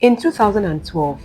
In 2012,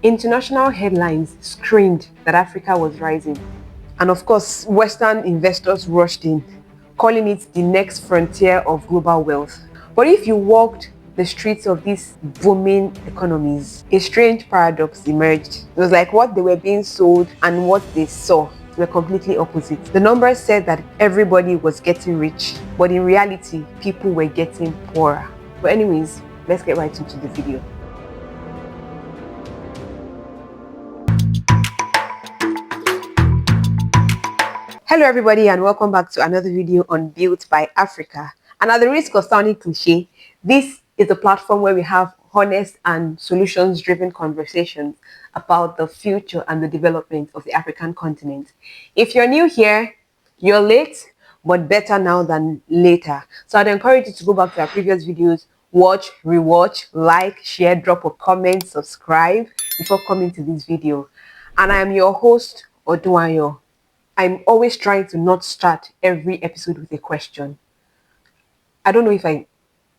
international headlines screamed that Africa was rising. And of course, Western investors rushed in, calling it the next frontier of global wealth. But if you walked the streets of these booming economies, a strange paradox emerged. It was like what they were being sold and what they saw were completely opposite. The numbers said that everybody was getting rich, but in reality, people were getting poorer. But anyways, let's get right into the video. Hello everybody and welcome back to another video on Built by Africa. And at the risk of sounding cliche, this is a platform where we have honest and solutions-driven conversations about the future and the development of the African continent. If you're new here, you're late, but better now than later. So I'd encourage you to go back to our previous videos, watch, rewatch, like, share, drop a comment, subscribe before coming to this video. And I am your host, Oduayo. I'm always trying to not start every episode with a question. I don't know if I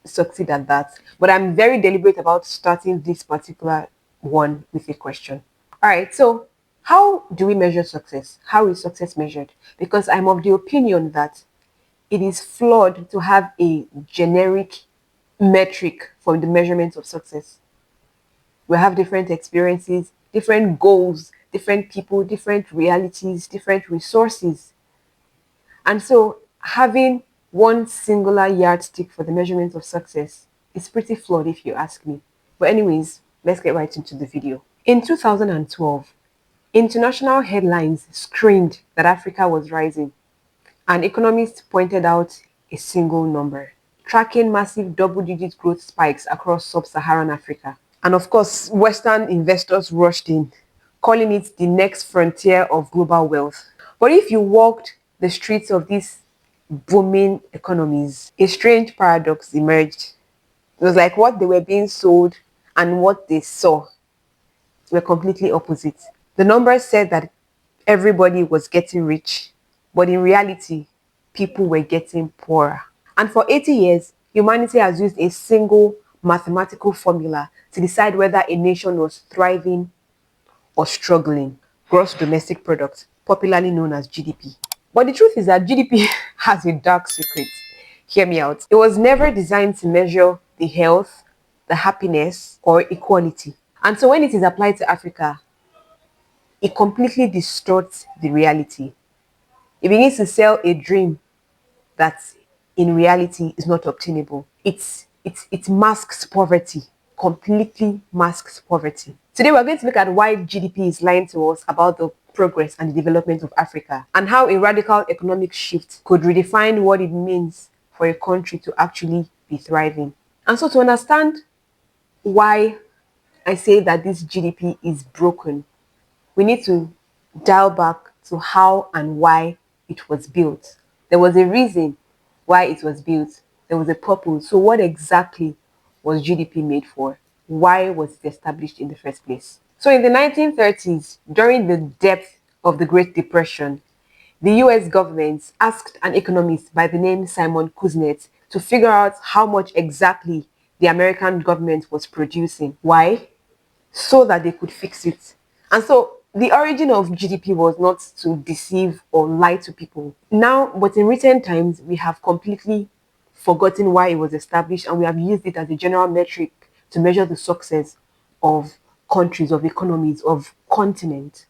succeed at that, but I'm very deliberate about starting this particular one with a question. All right, so how do we measure success? How is success measured? Because I'm of the opinion that it is flawed to have a generic metric for the measurement of success. We have different experiences, different goals, different people, different realities, different resources. And so having one singular yardstick for the measurement of success is pretty flawed if you ask me. But anyways, let's get right into the video. In 2012, international headlines screamed that Africa was rising. And economists pointed out a single number, tracking massive double-digit growth spikes across sub-Saharan Africa. And of course, Western investors rushed in, calling it the next frontier of global wealth. But if you walked the streets of these booming economies, a strange paradox emerged. It was like what they were being sold and what they saw were completely opposite. The numbers said that everybody was getting rich, but in reality, people were getting poorer. And for 80 years, humanity has used a single mathematical formula to decide whether a nation was thriving or struggling: gross domestic product, popularly known as GDP. But the truth is that GDP has a dark secret. Hear me out. It was never designed to measure the health, the happiness, or equality. And so when it is applied to Africa, it completely distorts the reality. It begins to sell a dream that in reality is not obtainable. It masks poverty, completely masks poverty. Today we're going to look at why GDP is lying to us about the progress and the development of Africa, and how a radical economic shift could redefine what it means for a country to actually be thriving. And so to understand why I say that this GDP is broken, we need to dial back to how and why it was built. There was a reason why it was built. There was a purpose. So what exactly was GDP made for? Why was it established in the first place? So in the 1930s, during the depth of the Great Depression, the US government asked an economist by the name Simon Kuznets to figure out how much exactly the American government was producing. Why? So that they could fix it. And so the origin of GDP was not to deceive or lie to people. Now, but in recent times, we have completely forgotten why it was established, and we have used it as a general metric to measure the success of countries, of economies, of continents.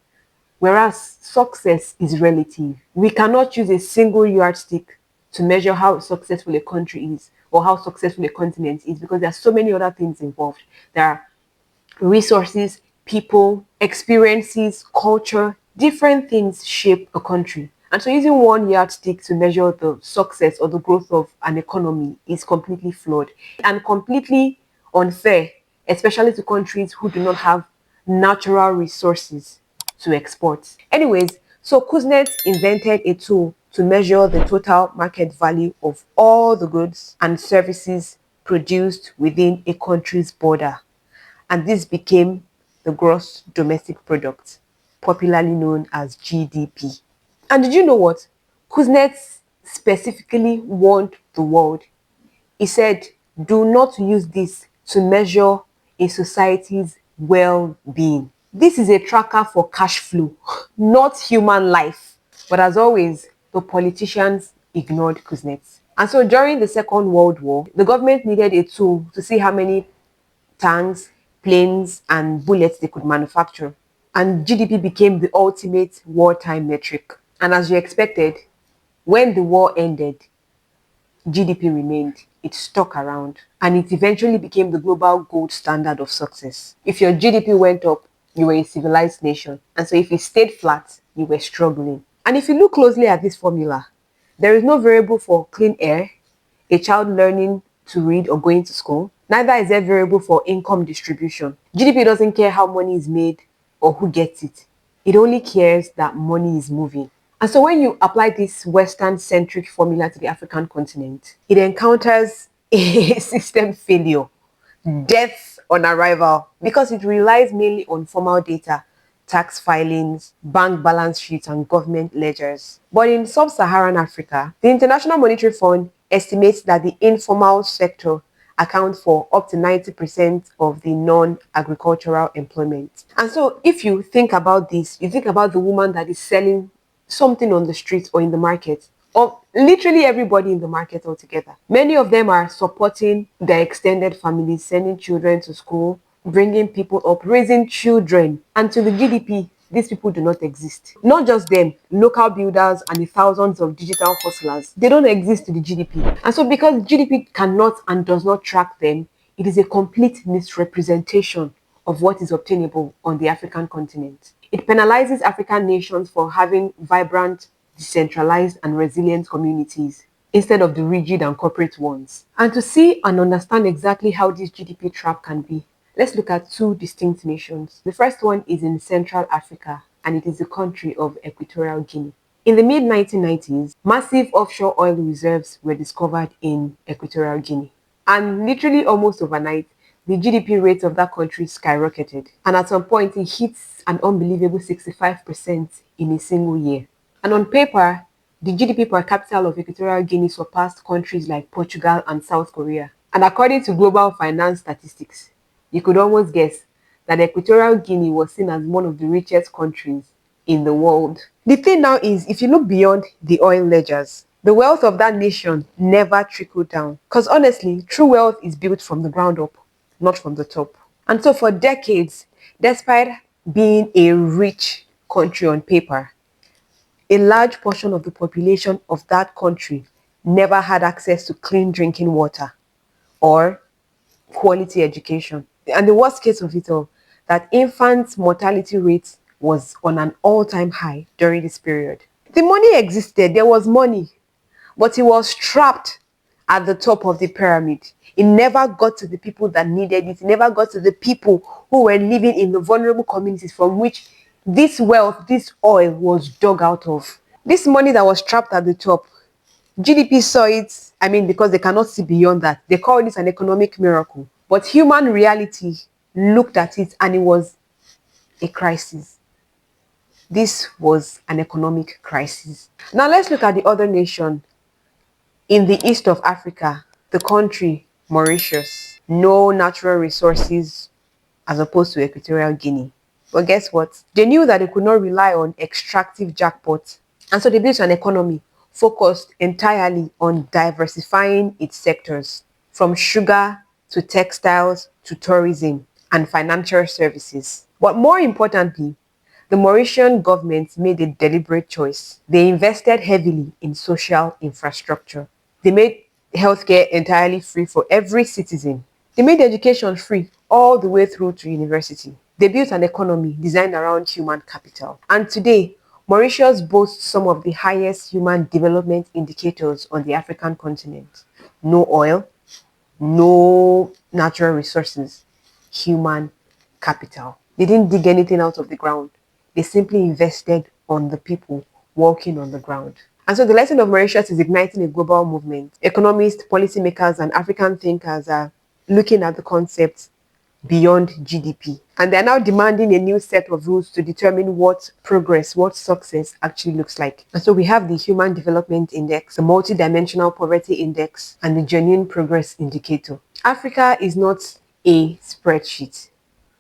Whereas success is relative. We cannot use a single yardstick to measure how successful a country is or how successful a continent is, because there are so many other things involved. There are resources, people, experiences, culture, different things shape a country. And so using one yardstick to measure the success or the growth of an economy is completely flawed and completely unfair, especially to countries who do not have natural resources to export. Anyways, so Kuznets invented a tool to measure the total market value of all the goods and services produced within a country's border. And this became the gross domestic product, popularly known as GDP. And did you know what? Kuznets specifically warned the world. He said, do not use this to measure a society's well-being. This is a tracker for cash flow, not human life. But as always, the politicians ignored Kuznets. And so during the Second World War, the government needed a tool to see how many tanks, planes, and bullets they could manufacture. And GDP became the ultimate wartime metric. And as you expected, when the war ended, GDP remained. It stuck around. And it eventually became the global gold standard of success. If your GDP went up, you were a civilized nation. And so if it stayed flat, you were struggling. And if you look closely at this formula, there is no variable for clean air, a child learning to read or going to school. Neither is there variable for income distribution. GDP doesn't care how money is made or who gets it. It only cares that money is moving. And so when you apply this Western-centric formula to the African continent, it encounters a system failure, death on arrival, because it relies mainly on formal data, tax filings, bank balance sheets, and government ledgers. But in sub-Saharan Africa, the International Monetary Fund estimates that the informal sector accounts for up to 90% of the non-agricultural employment. And so if you think about this, you think about the woman that is selling something on the street or in the market, or literally everybody in the market altogether. Many of them are supporting their extended families, sending children to school, bringing people up, raising children. And to the GDP, these people do not exist. Not just them, local builders and the thousands of digital hustlers, they don't exist to the GDP. And so because GDP cannot and does not track them, it is a complete misrepresentation of what is obtainable on the African continent. It penalizes African nations for having vibrant, decentralized, and resilient communities instead of the rigid and corporate ones. And to see and understand exactly how this GDP trap can be, let's look at two distinct nations. The first one is in Central Africa, and it is the country of Equatorial Guinea. In the mid-1990s, massive offshore oil reserves were discovered in Equatorial Guinea. And literally almost overnight, the GDP rate of that country skyrocketed. And at some point, it hits an unbelievable 65% in a single year. And on paper, the GDP per capita of Equatorial Guinea surpassed countries like Portugal and South Korea. And according to global finance statistics, you could almost guess that Equatorial Guinea was seen as one of the richest countries in the world. The thing now is, if you look beyond the oil ledgers, the wealth of that nation never trickled down. Because honestly, true wealth is built from the ground up, not from the top. And so for decades, despite being a rich country on paper, a large portion of the population of that country never had access to clean drinking water or quality education. And the worst case of it all, that infant mortality rate was on an all-time high during this period. The money existed, there was money, but it was trapped at the top of the pyramid. It never got to the people that needed it. It never got to the people who were living in the vulnerable communities from which this wealth, this oil was dug out of. This money that was trapped at the top, GDP saw it, because they cannot see beyond that. They call this an economic miracle. But human reality looked at it and it was a crisis. This was an economic crisis. Now let's look at the other nation in the east of Africa, the country Mauritius. No natural resources as opposed to Equatorial Guinea. But guess what? They knew that they could not rely on extractive jackpots. And so they built an economy focused entirely on diversifying its sectors, from sugar to textiles to tourism and financial services. But more importantly, the Mauritian government made a deliberate choice. They invested heavily in social infrastructure. They made healthcare entirely free for every citizen. They made education free all the way through to university. They built an economy designed around human capital. And today, Mauritius boasts some of the highest human development indicators on the African continent. No oil, no natural resources, human capital. They didn't dig anything out of the ground. They simply invested on the people walking on the ground. And so the lesson of Mauritius is igniting a global movement. Economists, policymakers, and African thinkers are looking at the concepts beyond GDP. And they're now demanding a new set of rules to determine what progress, what success actually looks like. And so we have the Human Development Index, the Multidimensional Poverty Index, and the Genuine Progress Indicator. Africa is not a spreadsheet.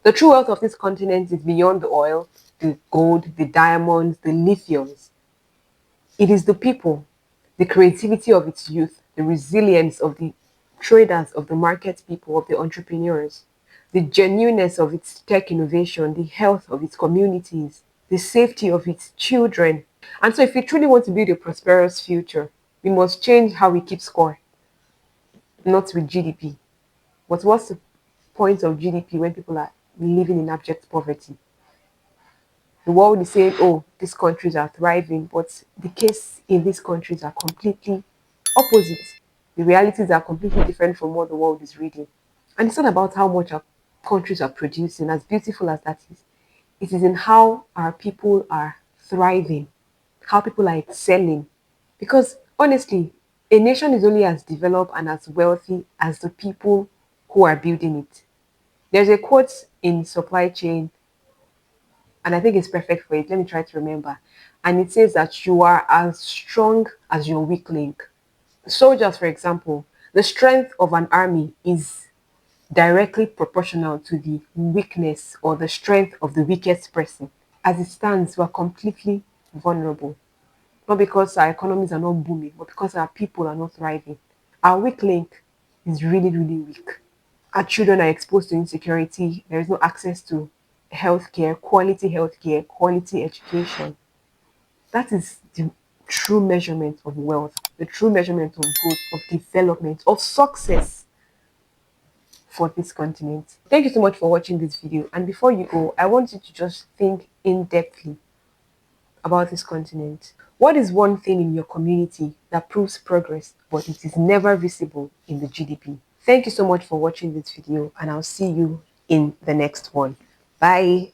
The true wealth of this continent is beyond the oil, the gold, the diamonds, the lithiums. It is the people, the creativity of its youth, the resilience of the traders, of the market people, of the entrepreneurs, the genuineness of its tech innovation, the health of its communities, the safety of its children. And so, if we truly want to build a prosperous future, we must change how we keep score, not with GDP. But what's the point of GDP when people are living in abject poverty? The world is saying, oh, these countries are thriving, but the case in these countries are completely opposite. The realities are completely different from what the world is reading. And it's not about how much our countries are producing, as beautiful as that is. It is in how our people are thriving, how people are excelling. Because honestly, a nation is only as developed and as wealthy as the people who are building it. There's a quote in supply chain, and I think it's perfect for it. Let me try to remember. And it says that you are as strong as your weak link. Soldiers, for example, the strength of an army is directly proportional to the weakness or the strength of the weakest person. As it stands, we are completely vulnerable. Not because our economies are not booming, but because our people are not thriving. Our weak link is really, really weak. Our children are exposed to insecurity. There is no access to healthcare, quality education. That is the true measurement of wealth, the true measurement of growth, of development, of success for this continent. Thank you so much for watching this video. And before you go, I want you to just think in depthly about this continent. What is one thing in your community that proves progress, but it is never visible in the GDP? Thank you so much for watching this video, and I'll see you in the next one. Bye.